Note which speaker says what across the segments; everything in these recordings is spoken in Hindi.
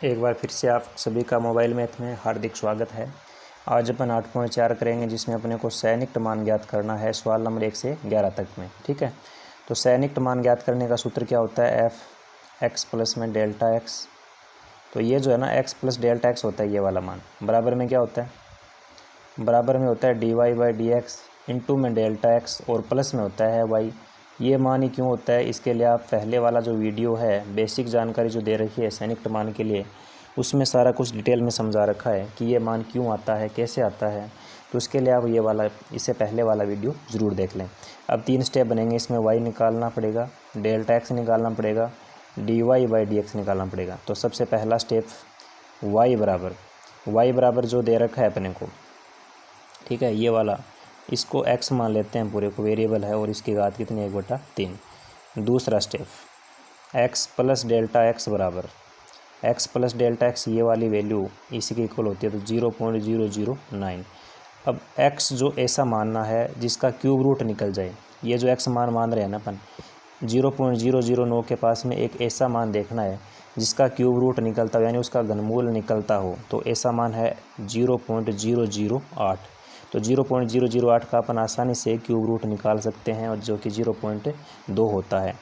Speaker 1: एक बार फिर से आप सभी का मोबाइल मैथ में हार्दिक स्वागत है। आज अपन 8.4 करेंगे जिसमें अपने को सैनिक मान ज्ञात करना है सवाल नंबर 1 से 11 तक में। ठीक है, तो सैनिक मान ज्ञात करने का सूत्र क्या होता है, एफ एक्स प्लस में डेल्टा एक्स। तो ये जो है ना एक्स प्लस डेल्टा एक्स होता है, ये वाला मान बराबर में क्या होता है, बराबर में होता है D Y by D X into में डेल्टा एक्स और प्लस में होता है वाई। ये मान ही क्यों होता है, इसके लिए आप पहले वाला जो वीडियो है बेसिक जानकारी जो दे रखी है सैनिक मान के लिए, उसमें सारा कुछ डिटेल में समझा रखा है कि ये मान क्यों आता है, कैसे आता है। तो उसके लिए आप ये वाला इससे पहले वाला वीडियो ज़रूर देख लें। अब 3 स्टेप बनेंगे इसमें, वाई निकालना पड़ेगा, डेल्टा एक्स निकालना पड़ेगा, D Y by D X निकालना पड़ेगा। तो सबसे पहला स्टेप वाई बराबर जो दे रखा है अपने को, ठीक है, ये वाला, इसको x मान लेते हैं, पूरे को वेरिएबल है और इसकी घात कितनी, 1/3। दूसरा step x plus delta x बराबर x प्लस डेल्टा एक्स, ये वाली वैल्यू इसी के इक्वल होती है, तो 0.009। अब x जो ऐसा मानना है जिसका क्यूब रूट निकल जाए, ये जो x मान रहे हैं ना अपन, 0.009 के पास में एक ऐसा मान देखना है जिसका क्यूब रूट निकलता हो, यानी उसका घनमूल निकलता हो। तो ऐसा मान है 0.008। तो 0.008 का अपन आसानी से क्यूब रूट निकाल सकते हैं, और जो कि 0.2 होता है।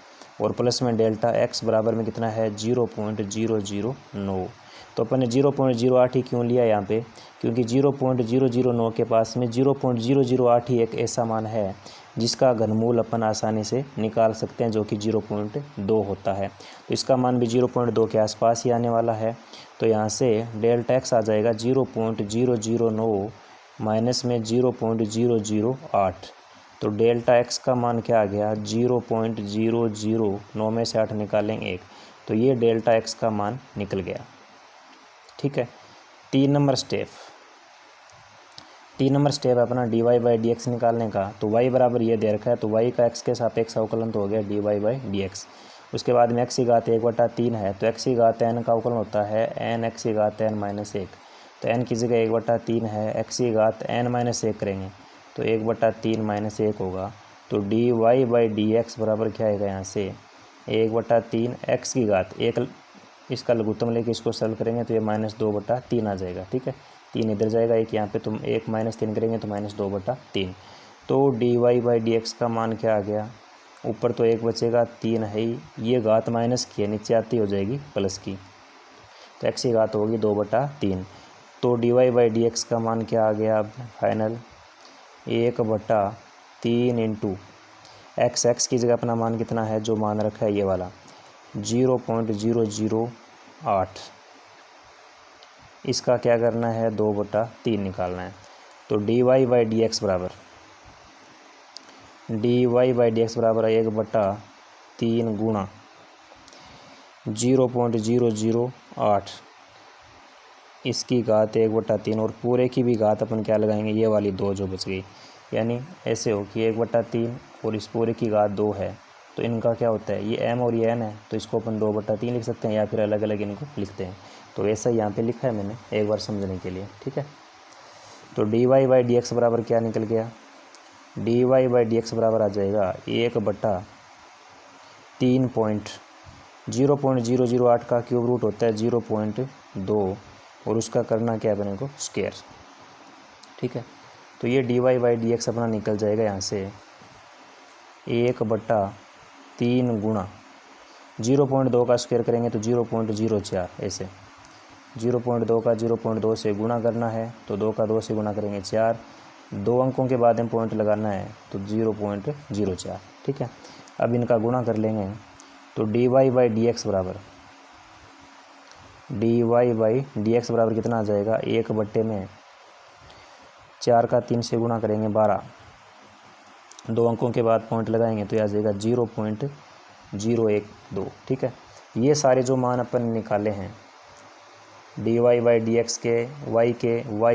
Speaker 1: और प्लस में डेल्टा एक्स बराबर में कितना है, 0.009। तो अपन ने 0.08 ही क्यों लिया यहाँ पे, क्योंकि 0.009 के पास में 0.008 ही एक ऐसा मान है जिसका घनमूल अपन आसानी से निकाल सकते हैं, जो कि 0.2 होता है। तो इसका मान भी 0.2 के आसपास ही आने वाला है। तो यहाँ से डेल्टा एक्स आ जाएगा 0.009 माइनस में 0.008। तो डेल्टा एक्स का मान क्या आ गया, 0.009 में से 8 निकालेंगे 1, तो ये डेल्टा एक्स का मान निकल गया। ठीक है, 3 नंबर स्टेप है अपना d Y by D x निकालने का। तो वाई बराबर ये दे रखा है, तो वाई का एक्स के सापेक्ष अवकलन तो हो गया d Y by D x. उसके बाद में एक्स की घात 1/3 है, तो एक्स की घात एन का अवकलन होता है एन एक्स की घात एन माइनस 1। तो एन की जगह 1/3 है, एक्स की घात एन माइनस 1 करेंगे तो 1/3 माइनस 1 होगा। तो d Y by D x बराबर क्या आएगा, यहाँ से 1/3 एक्स की घात एक, इसका लघुत्तम लेके इसको सॉल्व करेंगे तो ये -2/3 आ जाएगा। ठीक है, 3 इधर जाएगा, एक यहाँ पे, तुम 1 - 3 करेंगे तो -2/3। तो d Y by D x का मान क्या आ गया, ऊपर तो 1 बचेगा, 3 है ही, ये घात माइनस की है, नीचे आती हो जाएगी प्लस की, तो एक्स की घात होगी 2/3। तो d Y by D x का मान क्या आ गया, अब फाइनल 1/3 इंटू एक्स की जगह अपना मान कितना है जो मान रखा है, ये वाला 0.008। इसका क्या करना है, 2/3 निकालना है। तो d Y by D x बराबर 1/3 गुणा 0.008, इसकी घात 1/3, और पूरे की भी घात अपन क्या लगाएंगे, ये वाली 2 जो बच गई, यानी ऐसे हो कि 1/3 और इस पूरे की घात 2 है, तो इनका क्या होता है, ये m और ये n है, तो इसको अपन 2/3 लिख सकते हैं, या फिर अलग अलग इनको लिखते हैं। तो ऐसा यहाँ पे लिखा है मैंने एक बार समझने के लिए। ठीक है, तो d Y by D x बराबर क्या निकल गया, d Y by D x बराबर आ जाएगा 1/3.0.008 का क्यूब रूट होता है 0.2, और उसका करना क्या है अपने को, स्क्वायर। ठीक है, तो ये d Y by D x अपना निकल जाएगा यहाँ से 1/3 गुणा 0.2 का स्क्वायर करेंगे तो 0.04, ऐसे 0.2 का 0.2 से गुणा करना है, तो 2 का 2 से गुणा करेंगे 4, 2 अंकों के बाद में पॉइंट लगाना है, तो 0.04। ठीक है, अब इनका गुणा कर लेंगे, तो d Y by D x बराबर कितना आ जाएगा, 1/4 का 3 से गुणा करेंगे 12, 2 अंकों के बाद पॉइंट लगाएंगे तो यह आ जाएगा 0.012। ठीक है, ये सारे जो मान अपन निकाले हैं d Y by D x के, वाई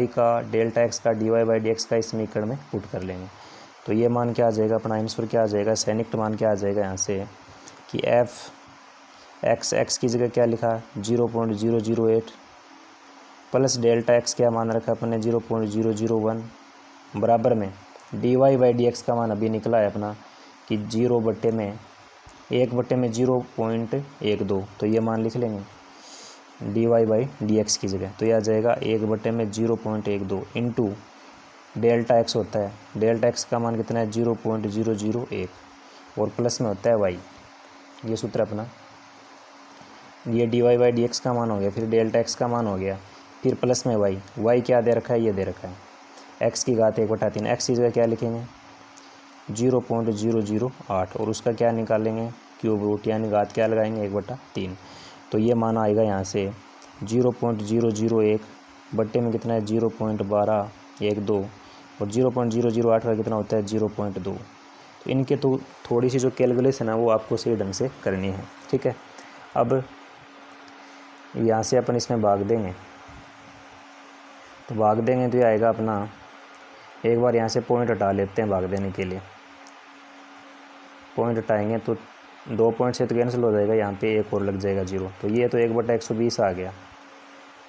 Speaker 1: का, डेल्टा एक्स का, d Y by D x का इस समीकरण में पुट कर लेंगे। तो ये मान क्या आ जाएगा, अपना आंसर क्या आ जाएगा, सैनिक मान क्या आ जाएगा यहाँ से, कि एफ एक्स की जगह क्या लिखा, 0.008 प्लस डेल्टा एक्स क्या मान रखा अपन ने, 0.001 बराबर में d Y by D x का मान अभी निकला है अपना कि 1/0.12, तो ये मान लिख लेंगे dy/dx की जगह, तो यह आ जाएगा 1/0.12 इंटू डेल्टा x होता है, डेल्टा x का मान कितना है 0.001 और प्लस में होता है y। ये सूत्र अपना, ये dy/dx का मान हो गया, फिर डेल्टा x का मान हो गया, फिर प्लस में y क्या दे रखा है, ये दे रखा है x की घात 1/3। x की जगह क्या लिखेंगे 0.008 और उसका क्या निकालेंगे क्यूब रूट, यानी घात क्या लगाएंगे 1/3। तो ये मान आएगा यहाँ से 0.001 बट्टे में कितना है 0.1212 और 0.008 का कितना होता है 0.2। तो इनके तो थोड़ी सी जो कैलकुलेशन है वो आपको सही ढंग से करनी है, ठीक है। अब यहाँ से अपन इसमें भाग देंगे, तो भाग देंगे तो ये आएगा अपना, एक बार यहाँ से पॉइंट हटा लेते हैं भाग देने के लिए, पॉइंट हटाएंगे तो 2 पॉइंट से तो कैंसिल हो जाएगा, यहाँ पे एक और लग जाएगा 0, तो ये तो 1/120 आ गया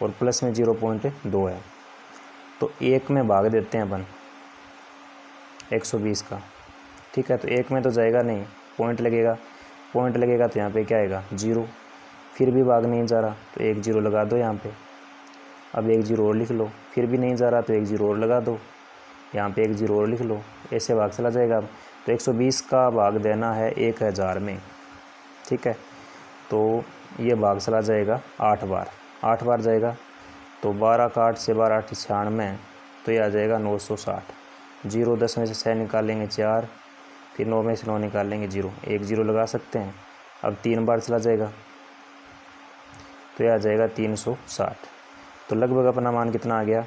Speaker 1: और प्लस में 0.2 है, तो 1 में भाग देते हैं अपन 120 का, ठीक है। तो 1 में तो जाएगा नहीं, पॉइंट लगेगा तो यहाँ पे क्या आएगा 0, फिर भी भाग नहीं जा रहा तो 1 0 लगा दो यहाँ पे, अब 1 0 और लिख लो, फिर भी नहीं जा रहा तो 1 0 और लगा दो, यहाँ पे 1 0 और लिख लो, ऐसे भाग चला जाएगा। तो 120 का भाग देना है 1000 में, ठीक है। तो ये भाग चला जाएगा 8 बार जाएगा, तो 12 का 8 से 12 8 96, तो ये आ जाएगा 960। 0 10 में से 6 निकालेंगे 4, फिर 9 में से 9 निकालेंगे 0, 1 0 लगा सकते हैं। अब 3 बार चला जाएगा तो ये आ जाएगा 360। तो लगभग अपना मान कितना आ गया,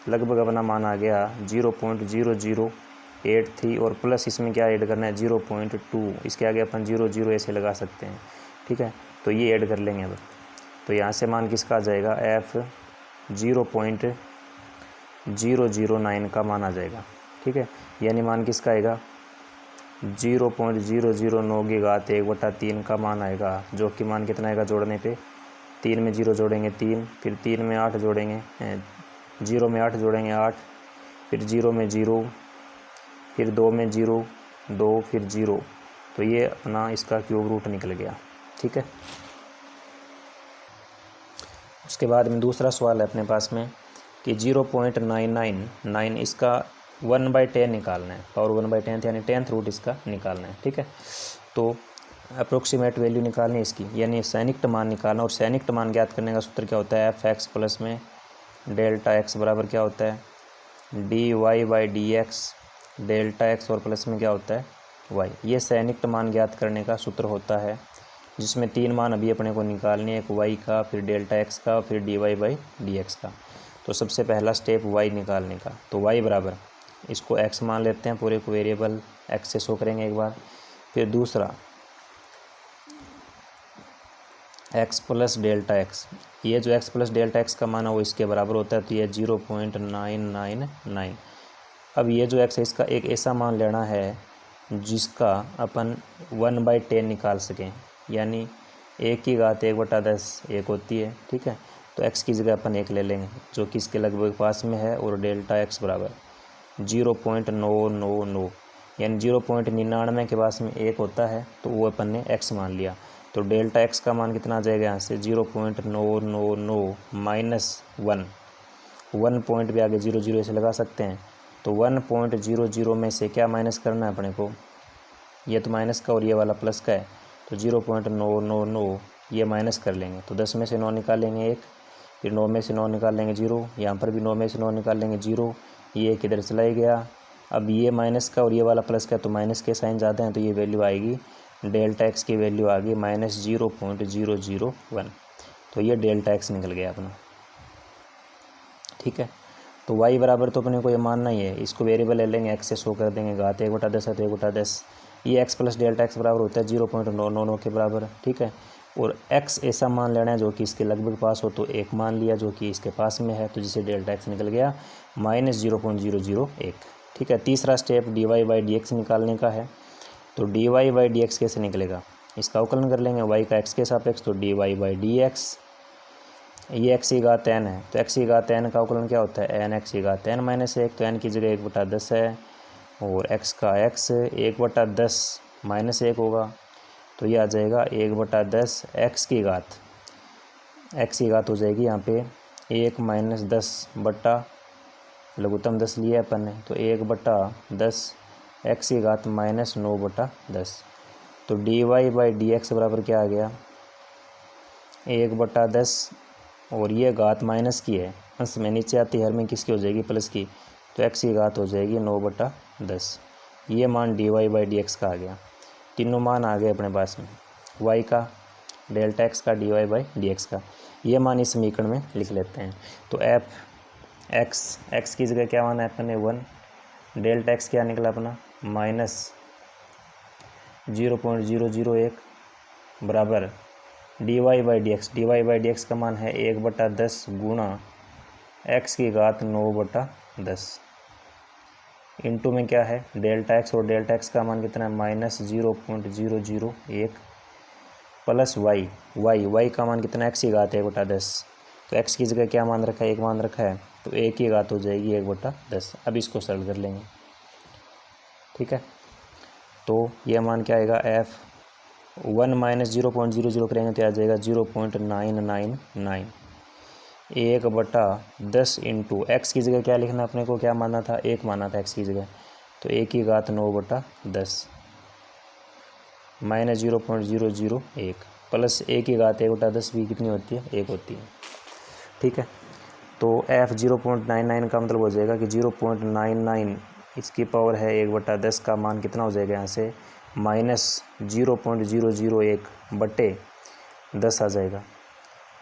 Speaker 1: लगभग अपना मान आ गया 0.0083 और प्लस इसमें क्या ऐड करना है 0.2, इसके आगे अपन 0 0 ऐसे लगा सकते हैं, ठीक है। तो ये ऐड कर लेंगे अब, तो यहाँ से मान किसका आ जाएगा f 0.009 का मान आ जाएगा, ठीक है। यानी मान किसका आएगा 0.009 की घात 1/3 का मान आएगा, जो कि मान कितना आएगा जोड़ने पे, 3 में 0 जोड़ेंगे 3, फिर 3 में 8 जोड़ेंगे, 0 में 8 जोड़ेंगे 8, फिर 0 में 0, फिर 2 में 0 2, फिर 0, तो ये अपना इसका क्यूब रूट निकल गया, ठीक है। उसके बाद में दूसरा सवाल है अपने पास में कि 0.999 इसका 1/10 निकालना है, पावर 1/10 यानी 10th रूट इसका निकालना है, ठीक है। तो अप्रोक्सीमेट वैल्यू निकालनी है इसकी, यानी सैनिक मान निकालना, और सैनिक मान ज्ञात करने का सूत्र क्या होता है f(x) प्लस में डेल्टा x बराबर क्या होता है dy/dx डेल्टा x और प्लस में क्या होता है y। ये सैनिक मान ज्ञात करने का सूत्र होता है, जिसमें 3 मान अभी अपने को निकालने, एक y का, फिर डेल्टा x का, फिर dy/dx का। तो सबसे पहला स्टेप y निकालने का, तो y बराबर इसको x मान लेते हैं, पूरे को वेरिएबल x से शो करेंगे एक बार, फिर दूसरा x प्लस डेल्टा x, ये जो x प्लस डेल्टा x का मान है वो इसके बराबर होता है, तो ये 0.999। अब ये जो x है इसका एक ऐसा मान लेना है जिसका अपन 1/10 निकाल सकें, यानी 1 की घात 1/10 1 होती है, ठीक है। तो x की जगह अपन 1 ले लेंगे जो कि इसके लगभग पास में है, और डेल्टा x बराबर 0.999, यानी 0.99 के पास में 1 होता है, तो वो अपन ने x मान लिया। तो डेल्टा x का मान कितना आ जाएगा यहाँ से 0.999 माइनस 1 पॉइंट भी आगे 0 0 ऐसे लगा सकते हैं, तो 1.00 में से क्या माइनस करना है अपने को, ये तो माइनस का और ये वाला प्लस का है, तो 0.999 ये माइनस कर लेंगे, तो 10 में से 9 निकालेंगे 1, फिर 9 में से 9 निकाल लेंगे 0, यहाँ पर भी 9 में से 9 निकाल लेंगे 0, ये एक इधर चला ही गया। अब ये माइनस का और ये वाला प्लस का, तो माइनस के साइन ज़्यादा हैं, तो ये वैल्यू आएगी, डेल्टा x की वैल्यू आ गई -0.001, तो ये डेल्टा x निकल गया अपना, ठीक है। तो y बराबर तो अपने को ये मानना ही है, इसको वेरिएबल ले लेंगे, x से शो कर देंगे, घात 1/10 है तो 1/10, ये x प्लस डेल्टा x बराबर होता है 0.999 के बराबर, ठीक है। और x ऐसा मान लेना है जो कि इसके लगभग पास हो, तो 1 मान लिया जो कि इसके पास में है, तो जिसे डेल्टा x निकल गया -0.001, ठीक है। तीसरा स्टेप dy/dx निकालने का है, तो dy/dx कैसे निकलेगा, इसका अवकलन कर लेंगे y का x के सापेक्ष, तो dy/dx, ये x की घात n है, तो x की घात n का अवकलन क्या होता है n x की घात n माइनस 1, तो n की जगह 1/10 है, और x का x 1/10 माइनस 1 होगा, तो ये आ जाएगा 1/10 x की घात एक्स की घात हो जाएगी यहाँ पे 1 - 10 बट्टा लघुत्तम 10 लिया है अपन ने, तो 1/10 एक्स की घात -9/10। तो dy/dx बराबर क्या आ गया 1/10, और ये घात माइनस की है, अंश में नीचे आती हर में किसकी हो जाएगी प्लस की, तो एक्स की घात हो जाएगी 9/10। ये मान dy/dx का आ गया। तीनों मान आ गए अपने पास में, y का, डेल्टा एक्स का, dy/dx का। ये मान इस समीकरण में लिख लेते हैं। तो एफ एक्स की जगह क्या माना है अपन ने 1, डेल्टा एक्स क्या निकला अपना -0.001 बराबर dy/dx का मान है 1/10 गुणा एक्स की घात 9/10 इंटू में क्या है डेल्टा एक्स, और डेल्टा एक्स का मान कितना है -0.001 प्लस वाई का मान कितना एक्स की घात 1/10। तो एक्स की जगह क्या मान रखा है 1 मान रखा है, तो 1 की घात हो जाएगी 1/10। अब इसको सरल कर लेंगे, ठीक है। तो यह मान क्या आएगा एफ 1 - 0.00 करेंगे तो आ जाएगा 0.999। 1/10 इंटू एक्स की जगह क्या लिखना अपने को, क्या माना था 1 माना था एक्स की जगह, तो 1 की घात 9/10 - 0.001 प्लस 1 की घात 1/10 भी कितनी होती है 1 होती है, ठीक है। तो एफ 0.99 का मतलब हो जाएगा कि 0.99 इसकी पावर है 1/10 का मान कितना हो जाएगा यहाँ से -0.001 बटे 10 आ जाएगा।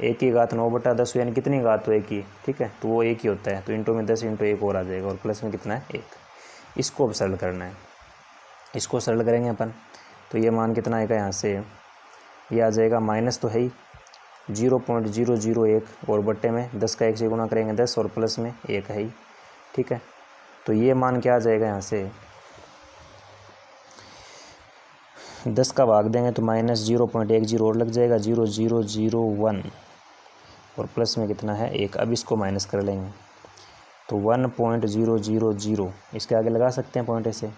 Speaker 1: 1 की घात 9/10 यानी कितनी घात हो 1 की, ठीक है, तो वो 1 ही होता है, तो इंटू में 10 इंटू 1 और आ जाएगा, और प्लस में कितना है 1। इसको अब सरल करना है, इसको सरल करेंगे अपन, तो ये मान कितना आएगा यहाँ से, ये आ जाएगा माइनस तो है ही 0.001 और बट्टे में 10 का 1 से गुणा करेंगे 10 और प्लस में 1 है ही, ठीक है। तो ये मान क्या आ जाएगा यहाँ से 10 का भाग देंगे तो -0.10 और लग जाएगा 0.001 और प्लस में कितना है 1। अब इसको माइनस कर लेंगे तो 1.000 इसके आगे लगा सकते हैं पॉइंट ऐसे,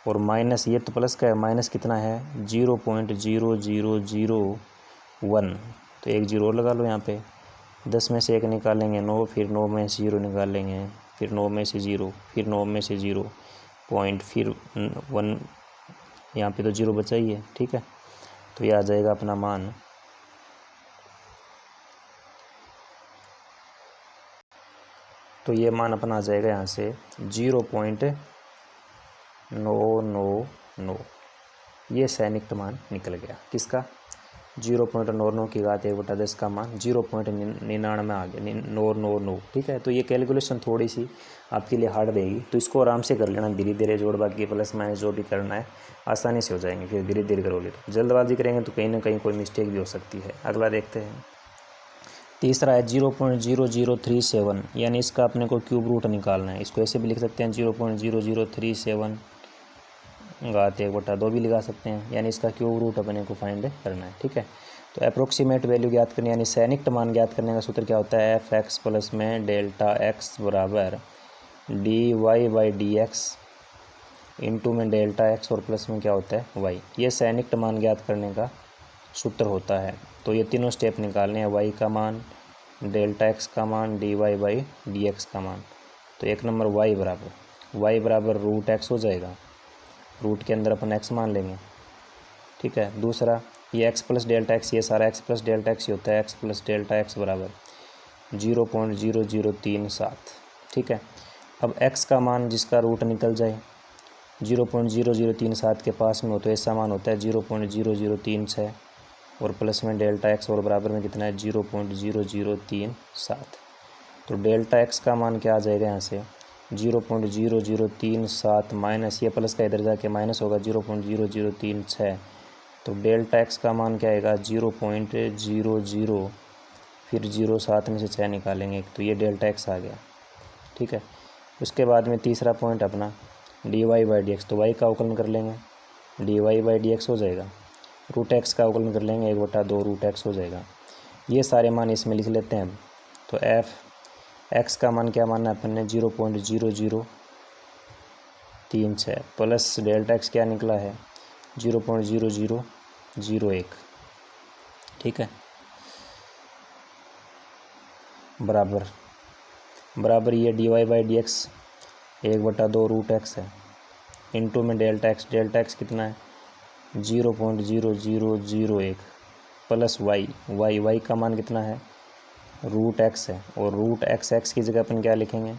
Speaker 1: और माइनस ये तो प्लस का है, माइनस कितना है 0.0001, तो 1 0 और लगा लो यहाँ पे। 10 में से 1 निकालेंगे 9, फिर 9 में से 0 निकालेंगे, फिर 9 में से 0, फिर 9 में से 0 पॉइंट, फिर 1, यहाँ पे तो 0 बचा ही है, ठीक है। तो ये आ जाएगा अपना मान तो ये मान अपना आ जाएगा यहाँ से 0.999। ये सैनिक मान निकल गया किसका 0.99 की घात 1/10 का मान 0.99 आ गया 999, ठीक है। तो ये कैलकुलेशन थोड़ी सी आपके लिए हार्ड रहेगी, तो इसको आराम से कर लेना, धीरे धीरे जोड़ बाकी प्लस माइनस जो भी करना है आसानी से हो जाएंगे, फिर धीरे धीरे करोगे। तो जल्दबाजी करेंगे तो कहीं ना कहीं कोई मिस्टेक भी हो सकती है। अगला देखते हैं, तीसरा है 0.0037, यानी इसका अपने को क्यूब रूट निकालना है। इसको ऐसे भी लिख सकते हैं 0.0037 घात 1/2 भी लगा सकते हैं, यानी इसका क्यूब रूट अपने को फाइंड करना है, ठीक है। तो अप्रोक्सीमेट वैल्यू ज्ञात करनी, यानी सैनिक मान ज्ञात करने का सूत्र क्या होता है एफ एक्स प्लस में डेल्टा एक्स बराबर dy/dx इंटू में डेल्टा एक्स और प्लस में क्या होता है y। ये सैनिक मान ज्ञात करने का सूत्र होता है। तो ये तीनों स्टेप निकालने हैं, y का मान, डेल्टा एक्स का मान, dy/dx का मान। तो एक नंबर y बराबर रूट एक्स हो जाएगा, रूट के अंदर अपन x मान लेंगे, ठीक है। दूसरा ये x प्लस डेल्टा एक्स, ये सारा x प्लस डेल्टा एक्स ही होता है, x प्लस डेल्टा एक्स बराबर 0.0037, ठीक है। अब x का मान जिसका रूट निकल जाए 0.0037 के पास में हो तो ऐसा मान होता है 0.0036 और प्लस में डेल्टा एक्स और बराबर में कितना है 0.0037। तो डेल्टा एक्स का मान क्या आ जाएगा यहाँ से 0.0037 माइनस ये प्लस का इधर जाके माइनस होगा 0.0036। तो डेल्टा एक्स का मान क्या आएगा 0.00 फिर 0.7 में से 6 निकालेंगे तो ये डेल्टा एक्स आ गया, ठीक है। उसके बाद में तीसरा पॉइंट अपना dy/dx, तो y का अवकलन कर लेंगे dy/dx हो जाएगा, रूट एक्स का अवकलन कर लेंगे 1/2 रूट एक्स हो जाएगा। ये सारे मान इसमें लिख लेते हैं। तो एफ एक्स का मान क्या मानना है अपन ने 0.0036 प्लस डेल्टा एक्स क्या निकला है 0.0001, ठीक है। बराबर ये dy/dx 1/2 रूट एक्स है, इनटू में डेल्टा एक्स कितना है 0.0001 प्लस वाई का मान कितना है रूट एक्स है, और रूट एक्स की जगह अपन क्या लिखेंगे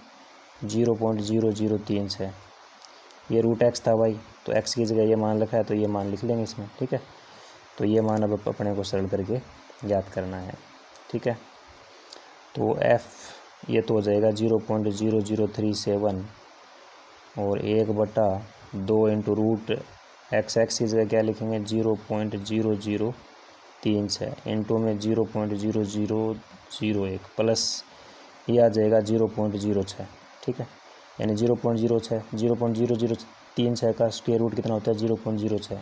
Speaker 1: 0.0036। ये रूट एक्स था वाई, तो एक्स की जगह ये मान लिखा है तो ये मान लिख लेंगे इसमें, ठीक है। तो ये मान अब अपने को सरल करके याद करना है, ठीक है। तो एफ ये तो हो जाएगा 0.0037 और 1/2 इंटू रूट एक्स की जगह क्या लिखेंगे 0.0036 इंटू में 0.0001 प्लस ये आ जाएगा 0.06, ठीक है। यानी 0.06 का स्क्वायर रूट कितना होता है 0.06,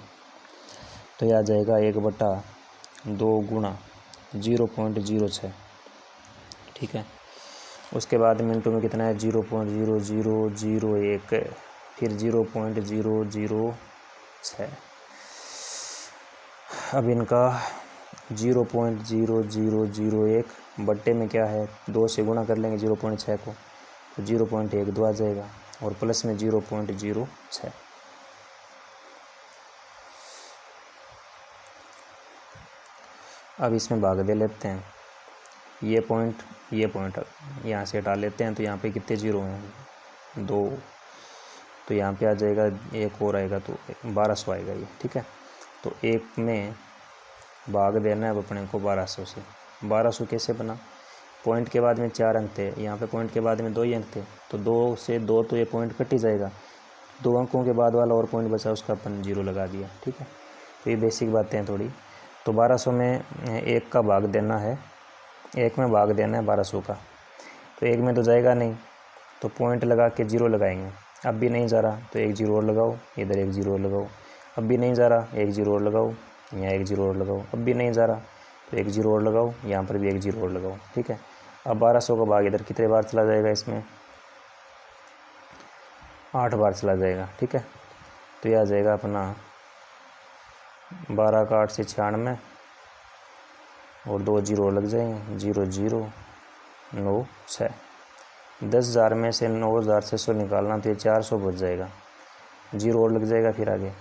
Speaker 1: तो यह आ जाएगा 1/2 गुणा 0.06, ठीक है। उसके बाद मिनटों में कितना है 0.0001 फिर 0.006। अब इनका 0.0001 बट्टे में क्या है 2 से गुणा कर लेंगे 0.6 को, तो 0.12 आ जाएगा और प्लस में 0.06। अब इसमें भाग दे लेते हैं, ये पॉइंट यहाँ से हटा लेते हैं, तो यहाँ पे कितने जीरो हैं 2, तो यहाँ पे आ जाएगा एक और आएगा तो 1200 आएगा ये, ठीक है। तो एक में भाग देना है अब अपने को 1200 से। 1200 कैसे बना, पॉइंट के बाद में 4 अंक थे, यहाँ पे पॉइंट के बाद में 2 ही अंक थे, तो 2 से 2 तो ये पॉइंट कट ही जाएगा, 2 अंकों के बाद वाला और पॉइंट बचा उसका अपन 0 लगा दिया, ठीक है। तो ये बेसिक बातें हैं थोड़ी। तो 1200 में 1 का भाग देना है, 1 में भाग देना है 1200 का, तो 1 में तो जाएगा नहीं, तो पॉइंट लगा के 0 लगाएंगे। अब भी नहीं जा रहा तो 1 0 और लगाओ, इधर 1 0 और लगाओ, अब भी नहीं जा रहा 1 0 और लगाओ, यहाँ 1 0 और लगाओ, अब भी नहीं जा रहा तो 1 0 और लगाओ, यहाँ पर भी 1 0 और लगाओ, ठीक है। अब 1200 का भाग इधर कितने बार चला जाएगा, इसमें 8 बार चला जाएगा, ठीक है। तो यह आ जाएगा अपना 12 का 8 से 96 और 2 0 लग जाएंगे, 0 0 9 6। 10,000 में से 9,600 निकालना तो ये 400 बच जाएगा, 0 और लग जाएगा फिर आगे,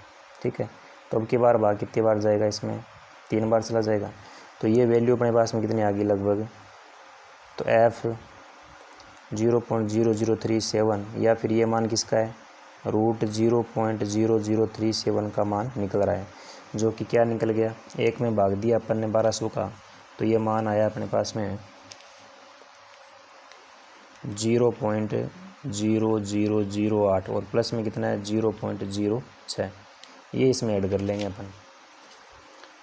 Speaker 1: ठीक है। तो अब की बार भाग कितनी बार जाएगा, इसमें 3 बार चला जाएगा। तो ये वैल्यू अपने पास में कितनी आ गई लगभग, तो एफ 0.0037 या फिर ये मान किसका है रूट 0.0037 का मान निकल रहा है, जो कि क्या निकल गया, 1 में भाग दिया अपन ने 1200 का, तो ये मान आया अपने पास में 0.0008 और प्लस में कितना है 0.06, ये इसमें ऐड कर लेंगे अपन।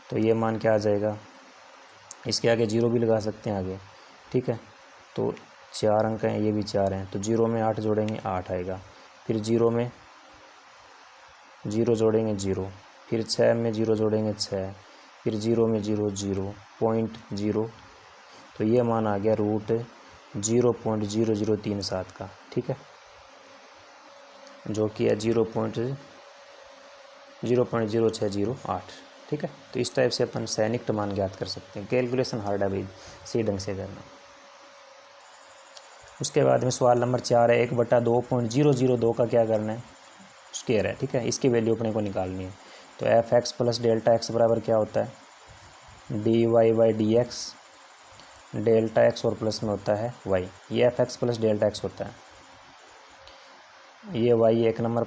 Speaker 1: तो ये मान क्या आ जाएगा, इसके आगे 0 भी लगा सकते हैं आगे, ठीक है। तो 4 अंक हैं, ये भी 4 हैं, तो 0 में 8 जोड़ेंगे 8 आएगा, फिर 0 में 0 जोड़ेंगे 0, फिर 6 में 0 जोड़ेंगे 6, फिर 0 में 0 0.0, तो ये मान आ गया रूट 0.0037 का, ठीक है, जो कि है 0.0608, ठीक है। तो इस टाइप से अपन सैनिक मान ज्ञात कर सकते हैं। कैलकुलेशन हार्ड है भाई, सही ढंग से करना। उसके बाद में सवाल नंबर 4 है 1/2.002 का क्या करना है, स्क्वायर है, ठीक है। इसकी वैल्यू अपने को निकालनी है। तो f x plus delta x बराबर क्या होता है dy/dx, डेल्टा एक्स और प्लस में होता है y, ये F x plus delta x होता है, ये y 1 नंबर,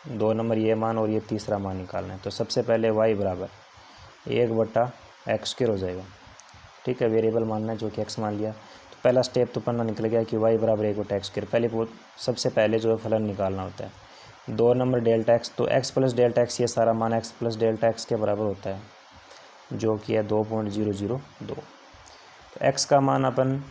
Speaker 1: 2 नंबर ये मान और ये तीसरा मान निकालना है। तो सबसे पहले y बराबर 1/x² हो जाएगा, ठीक है, वेरिएबल मानना है जो कि x मान लिया। तो पहला स्टेप तो पन्ना निकल गया कि y बराबर 1/x², पहले सबसे पहले जो है फलन निकालना होता है। 2 नंबर डेल्टा एक्स, तो x प्लस डेल्टा एक्स, ये सारा मान x प्लस डेल्टा एक्स के बराबर होता है, जो कि है 2.002। तो x का मान अपन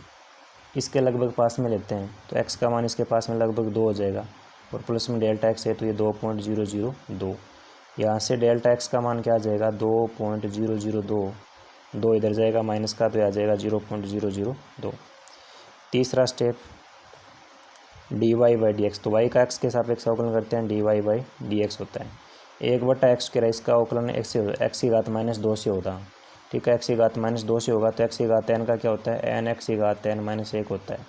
Speaker 1: इसके लगभग पास में लेते हैं, तो x का मान इसके पास में लगभग 2 हो जाएगा, और प्लस में डेल्टा एक्स है तो ये 2.002। यहाँ से डेल्टा एक्स का मान क्या आ जाएगा 2.002, 2 इधर जाएगा माइनस का, तो आ जाएगा 0.002। तीसरा स्टेप dy/dx, तो y का x के सापेक्ष अवकलन करते हैं, dy/dx होता है 1/x², इसका अवकलन x की घात -2 से होता है, ठीक है। एक्स की घात -2 से होगा तो एक्स की घात n का क्या होता है, n एक्स की घात n-1 होता है।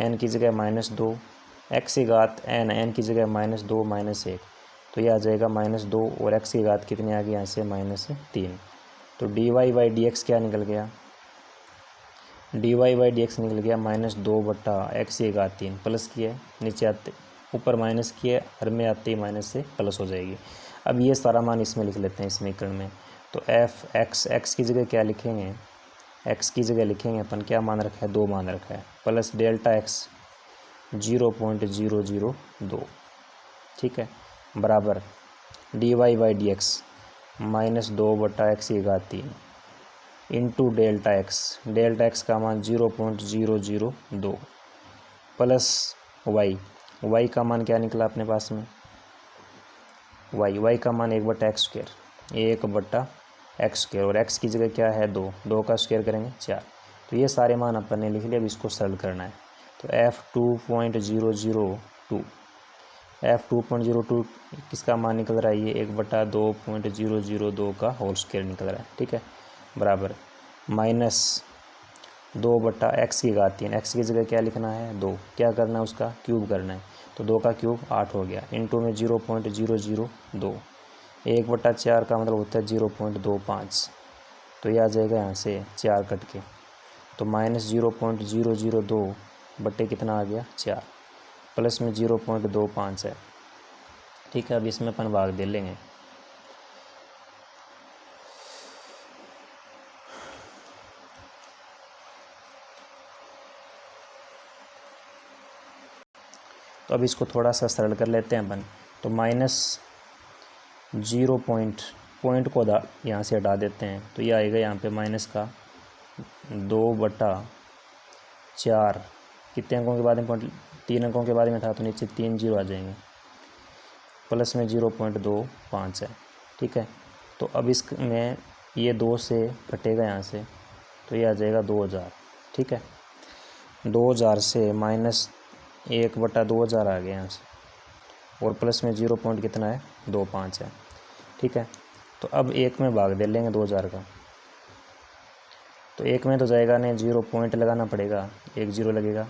Speaker 1: n की जगह -2, एक्स की घात n की जगह -2 -1, तो ये आ जाएगा -2 और एक्स की घात कितनी आ गई यहाँ से -3। तो dy/dx क्या निकल गया, dy/dx निकल गया -2 बटा एक्स की घात 3 प्लस की है, नीचे आते ऊपर माइनस की है, हर में आते ही माइनस से प्लस हो जाएगी। अब ये सारा मान इसमें लिख लेते हैं इस समीकरण में। तो एफ एक्स की जगह क्या लिखेंगे, एक्स की जगह लिखेंगे अपन क्या मान रखा है, 2 मान रखा है, प्लस डेल्टा एक्स 0.002, ठीक है, बराबर dy/dx -2 बटा एक्स की घात 3 इंटू डेल्टा एक्स का मान 0.002 प्लस वाई का मान क्या निकला अपने पास में, वाई का मान 1/x², 1/x² और x की जगह क्या है 2 का स्क्वायर करेंगे 4। तो ये सारे मान अपन ने लिख लिए, अब इसको सरल करना है। तो f2.002 किसका मान निकल रहा है, ये 1/2.002 का होल स्क्वायर निकल रहा है, ठीक है, बराबर -2 बटा एक्स की घात 3, एक्स की जगह क्या लिखना है 2, क्या करना है उसका क्यूब करना है, तो 2 का क्यूब 8 हो गया, इंटू में 0.002, 1/4 का मतलब होता है 0.25, तो ये आ जाएगा यहाँ से 4 कट के, तो -0.002 बटे कितना आ गया 4, प्लस में 0.25 है, ठीक है। अब इसमें अपन भाग दे लेंगे, तो अब इसको थोड़ा सा सरल कर लेते हैं अपन। तो -0 पॉइंट को यहाँ से हटा देते हैं, तो ये आएगा यहाँ पे माइनस का 2/4, कितने अंकों के बाद में 3 अंकों के बाद में था, तो नीचे 3 0 आ जाएंगे, प्लस में 0.25 है, ठीक है। तो अब इसमें ये 2 से कटेगा यहाँ से, तो ये आ जाएगा 2000, ठीक है, 2000 से -1/2000 आ गया यहाँ से, और प्लस में 0 पॉइंट कितना है 25 है, ठीक है। तो अब एक में भाग दे लेंगे 2000 का, तो एक में तो जाएगा नहीं, 0 पॉइंट लगाना पड़ेगा, 1 0 लगेगा,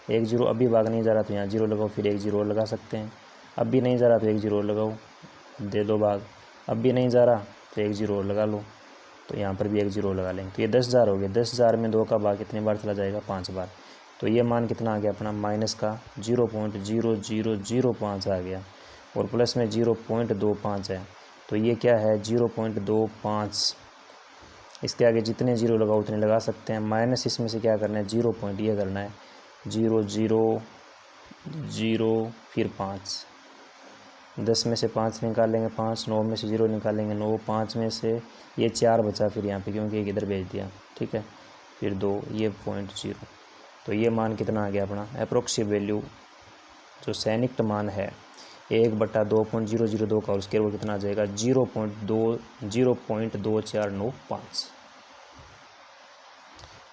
Speaker 1: 1 0 अभी भाग नहीं जा रहा तो यहाँ 0 लगाओ, फिर 1 0 लगा सकते हैं, अब भी नहीं जा रहा तो 1 0 लगाओ, दे दो भाग, अब भी नहीं जा रहा तो 1 0 लगा लो, तो यहाँ पर भी 1 0 लगा लेंगे, तो ये 10,000 हो गया, 10,000 में 2 का भाग कितनी बार चला जाएगा 5 बार, तो ये मान कितना आ गया अपना माइनस का 0.0005 आ गया, और प्लस में 0.25 है, तो ये क्या है 0.25, इसके आगे जितने 0 लगाओ उतने लगा सकते हैं, माइनस इसमें से क्या करना है 0 पॉइंट ये करना है 0 0 0 फिर 5, 10 में से 5 निकाल लेंगे 5, 9 में से 0 निकालेंगे 9, 5 में से ये 4 बचा फिर यहाँ पे क्योंकि एक इधर भेज दिया, ठीक है, फिर 2, ये 0.0, तो ये मान कितना आ गया अपना अप्रोक्सीमेट वैल्यू, जो सैनिक मान है 1/2.002 का उसके वो कितना आ जाएगा 0.2495।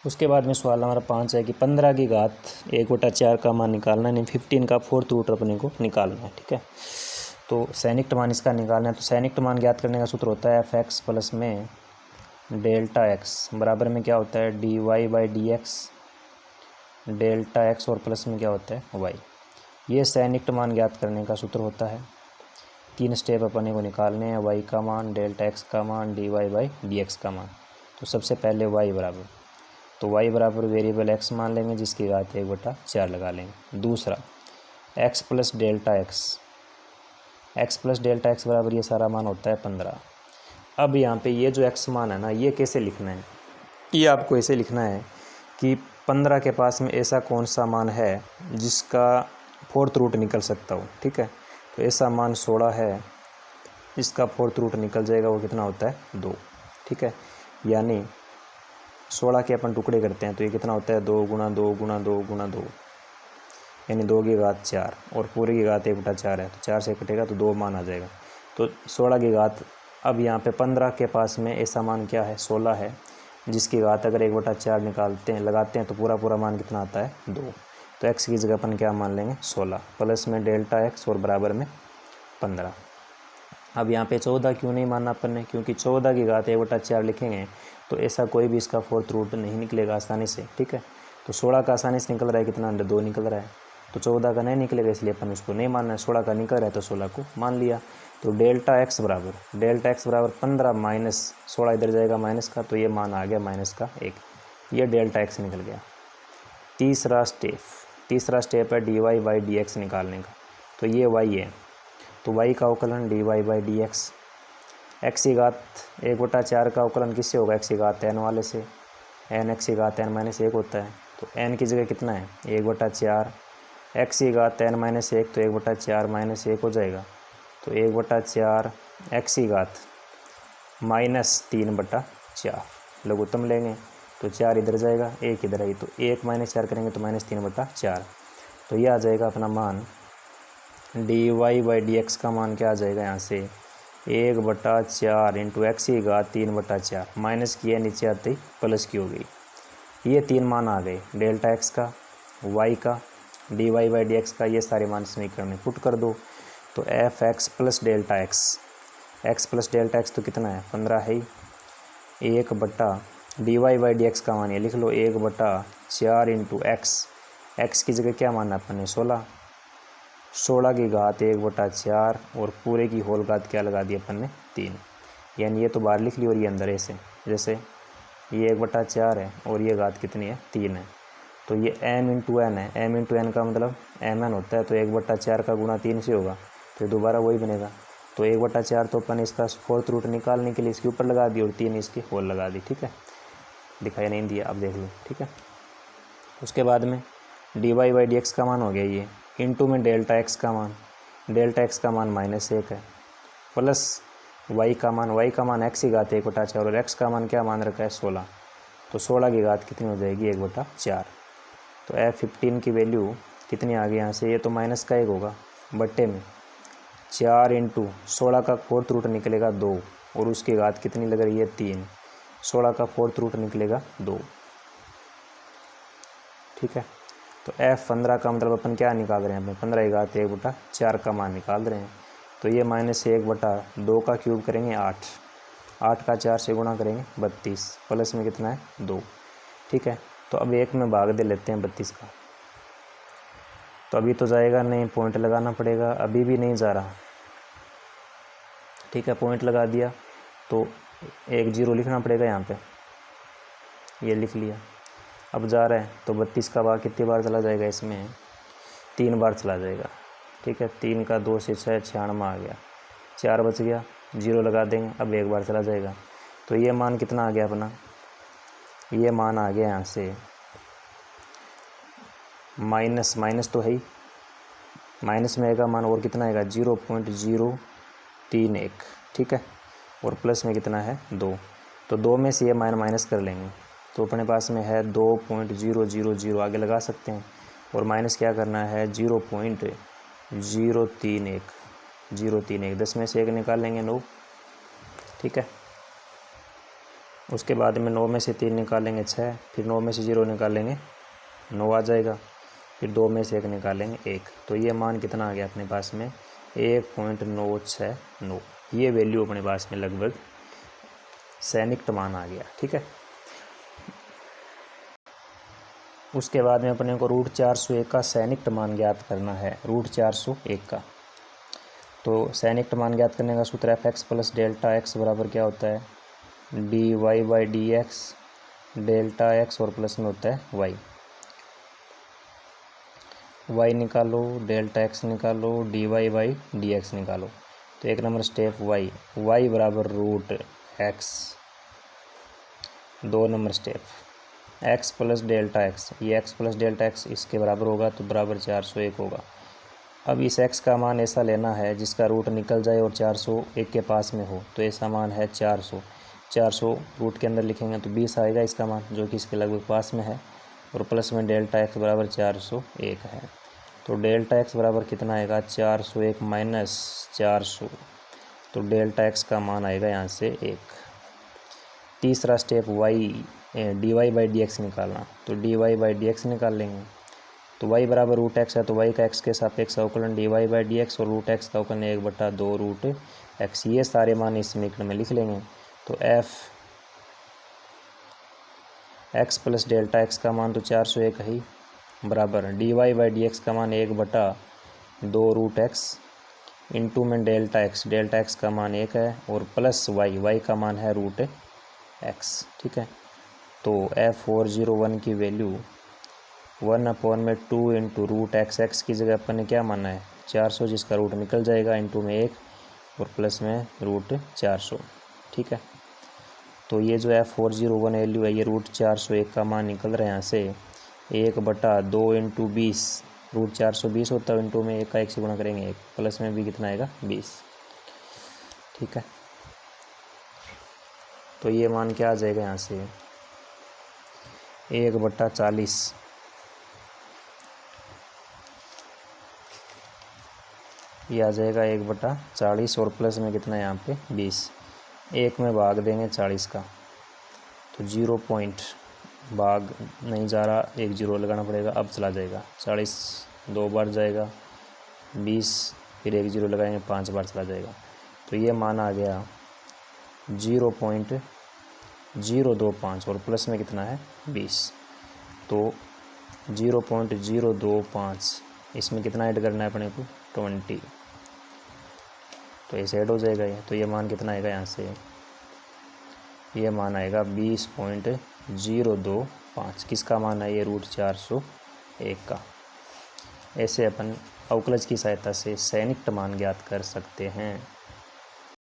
Speaker 1: उसके बाद में सवाल हमारा 5 है कि 15 की घात 1/4 का मान निकालना है, 15 का 4th रूट अपने को निकालना है, ठीक है। तो सैनिक मान इसका निकालना है, तो सैनिक मान ज्ञात करने का सूत्र होता है f(x) प्लस में डेल्टा x बराबर में क्या होता है dy/dx डेल्टा x और प्लस में क्या होता है y, ये सैनिक मान ज्ञात करने का सूत्र होता है। 3 स्टेप अपने को निकालने हैं, y का मान, डेल्टा x का मान, dy/dx का मान। तो सबसे पहले y बराबर, तो y बराबर वेरिएबल x मान लेंगे जिसकी घात 1/4 लगा लेंगे। दूसरा x प्लस डेल्टा x बराबर ये सारा मान होता है 15। अब यहाँ पे ये जो x मान है ना, ये कैसे लिखना है, ये आपको ऐसे लिखना है कि 15 के पास में ऐसा कौन सा मान है जिसका 4th रूट निकल सकता हो, ठीक है। तो ऐसा मान 16 है, इसका 4th रूट निकल जाएगा, वो कितना होता है 2, ठीक है। यानी 16 के अपन टुकड़े करते हैं तो ये कितना होता है 2 गुणा 2 गुणा 2 गुणा 2, यानी 2 की घात 4 और पूरे की घात 1/4 है, तो 4 से कटेगा तो 2 मान आ जाएगा। तो 16 की घात, अब यहाँ पे 15 के पास में ऐसा मान क्या है 16 है, जिसकी घात अगर 1/4 निकालते हैं लगाते हैं तो पूरा मान कितना आता है 2। तो x की जगह अपन क्या मान लेंगे 16 प्लस में डेल्टा x और बराबर में 15। अब यहाँ पे 14 क्यों नहीं मानना अपन ने, क्योंकि 14 की घात 1/4 लिखेंगे तो ऐसा कोई भी इसका फोर्थ रूट नहीं निकलेगा आसानी से, ठीक है। तो 16 का आसानी से निकल रहा है, कितना 2 निकल रहा है। तो 14 का नहीं निकलेगा, इसलिए अपन उसको नहीं मानना है। 16 का निकल रहा है तो 16 को मान लिया। तो डेल्टा एक्स बराबर 15 माइनस 16 इधर जाएगा माइनस का, तो ये मान आ गया माइनस का 1। ये डेल्टा एक्स निकल गया। तीसरा स्टेप है D Y by D x निकालने का। तो ये वाई है, तो वाई का अवकलन d Y by D x. X की घात 1/4 का अवकलन किससे होगा, एक्स की घात एन वाले से। एन एक्स की घात एन माइनस 1 होता है, तो एन की जगह कितना है 1/4। एक्स की घात एन माइनस 1, तो 1/4 माइनस 1 हो जाएगा। तो 1/4 एक्स की घात माइनस 3/4 लघुत्तम लेंगे, तो 4 इधर जाएगा, 1 इधर आई, तो 1 माइनस 4 करेंगे तो माइनस 3/4। तो यह आ जाएगा अपना मान d Y by D x का मान क्या आ जाएगा यहाँ से 1/4 इंटू एक्स की घात 3/4 माइनस की है, नीचे आते ही प्लस की हो गई। ये 3 मान आ गए, डेल्टा एक्स का, वाई का, d Y by D x का। ये सारे मान समीकरण में पुट कर दो। तो f x plus delta x तो कितना है 15 है ही। 1 d Y by D x का मान ये लिख लो 1/4 इंटू एक्स की जगह क्या माना अपन ने 16 की घात 1/4 और पूरे की होल घात क्या लगा दी अपन ने 3। यानी ये तो बाहर लिख ली और ये अंदर ऐसे, जैसे ये 1/4 है और ये घात कितनी है 3 है। तो ये m इंटू एन है, m इंटू एन का मतलब mn होता है, तो 1/4 का गुणा 3 से होगा, तो दोबारा वही बनेगा। तो 1/4 तो अपन इसका फोर्थ रूट निकालने के लिए इसके ऊपर लगा दी और 3 इसकी होल लगा दी, ठीक है। दिखाई नहीं दिया, अब देख लो, ठीक है। उसके बाद में d Y by D x का मान हो गया ये, इंटू में डेल्टा एक्स का मान -1 है, प्लस वाई का मान एक्स की घात 1/4 और एक्स का मान क्या मान रखा है 16। तो 16 की घात कितनी हो जाएगी 1/4। तो F15 की वैल्यू कितनी आ गई यहाँ से, ये तो माइनस का 1 होगा बट्टे में 4 इंटू 16 का फोर्थ रूट निकलेगा 2 और उसकी घात कितनी लग रही है 3। 16 का फोर्थ रूट निकलेगा 2, ठीक है। तो F15 का मतलब अपन क्या निकाल रहे हैं, अपने 15 की घात 1/4 का मान निकाल रहे हैं। तो ये -1/2 का क्यूब करेंगे 8 का 4 से गुणा करेंगे 32, प्लस में कितना है 2, ठीक है। तो अब 1 में भाग दे लेते हैं 32 का। तो अभी तो जाएगा नहीं, पॉइंट लगाना पड़ेगा, अभी भी नहीं जा रहा, ठीक है। पॉइंट लगा दिया तो 1 0 लिखना पड़ेगा यहाँ पे, ये लिख लिया। अब जा रहा है तो 32 का भाग कितनी बार चला जाएगा, इसमें 3 बार चला जाएगा, ठीक है। 3 का 2 से 6 96 आ गया, 4 बच गया, 0 लगा देंगे, अब 1 बार चला जाएगा। तो ये मान कितना आ गया अपना, ये मान आ गया यहाँ से माइनस तो है ही, माइनस में आएगा मान और कितना आएगा 0.031, ठीक है। और प्लस में कितना है 2, तो 2 में से ये माइनस कर लेंगे, तो अपने पास में है 2.000 आगे लगा सकते हैं, और माइनस क्या करना है 0.031, 10 में से 1 निकाल लेंगे 9, ठीक है। उसके बाद में 9 में से 3 निकालेंगे 6, फिर 9 में से 0 निकालेंगे 9 आ जाएगा, फिर 2 में से 1 निकालेंगे 1। तो ये मान कितना आ गया अपने पास में 1.969, ये वैल्यू अपने पास में लगभग सैनिक मान आ गया, ठीक है। उसके बाद में अपने को √401 का सैनिक मान ज्ञात करना है, √401 का। तो सैनिक मान ज्ञात करने का सूत्र f(x + डेल्टा x) बराबर क्या होता है dy by D x, delta x और प्लस में होता है y निकालो, डेल्टा x निकालो, dy बाई डी एक्स निकालो। तो 1 नंबर स्टेप y बराबर √x। 2 number step x + delta x, ये x + डेल्टा x इसके बराबर होगा, तो बराबर 401 होगा। अब इस x का मान ऐसा लेना है जिसका रूट निकल जाए और 401 के पास में हो, तो ऐसा मान है 400 रूट के अंदर लिखेंगे तो 20 आएगा इसका मान, जो कि इसके लगभग पास में है, और प्लस में डेल्टा x बराबर 401 है। तो डेल्टा x बराबर कितना आएगा 401 माइनस 400, तो डेल्टा x का मान आएगा यहाँ से 1। तीसरा step dy by D X निकालना, तो dy बाई डी एक्स निकाल लेंगे। तो y बराबर √x है, तो y का x के सापेक्ष अवकलन dy बाई डी एक्स, और √x का अवकलन 1/2 √x, ये सारे मान इस समीकरण में लिख लेंगे। तो f x plus delta x का मान तो 401 ही, बराबर d Y by D x का मान 1/2 √x इंटू में डेल्टा एक्स का मान 1 है और प्लस वाई का मान है √x। ठीक है, तो F401 की वैल्यू 1/2 इंटू √x की जगह अपन ने क्या माना है 400, जिसका रूट निकल जाएगा, इंटू में 1 और प्लस में √400। ठीक है, तो ये जो F401 वैल्यू है ये √401 का मान निकल रहा है यहाँ से 1/2 इंटू 20, √420 होता है, इंटू में 1 का 1 से गुणा करेंगे 1, प्लस में भी कितना आएगा 20। ठीक है, तो ये मान क्या आ जाएगा यहाँ से 1/40, ये आ जाएगा 1/40 और प्लस में कितना है यहाँ पे 20, 1 में भाग देंगे 40 का तो 0 पॉइंट भाग नहीं जा रहा, 1 0 लगाना पड़ेगा, अब चला जाएगा 40 2 बार जाएगा 20, फिर 1 0 लगाएंगे 5 बार चला जाएगा, तो ये मान आ गया 0.025 और प्लस में कितना है 20, तो 0.025 इसमें कितना ऐड करना है अपने को 20, तो ऐसे ऐड हो जाएगा ये, तो ये मान कितना आएगा यहाँ से, ये मान आएगा 20.025, किसका मान है ये √401 का। ऐसे अपन अवकलज की सहायता से सैनिक मान ज्ञात कर सकते हैं।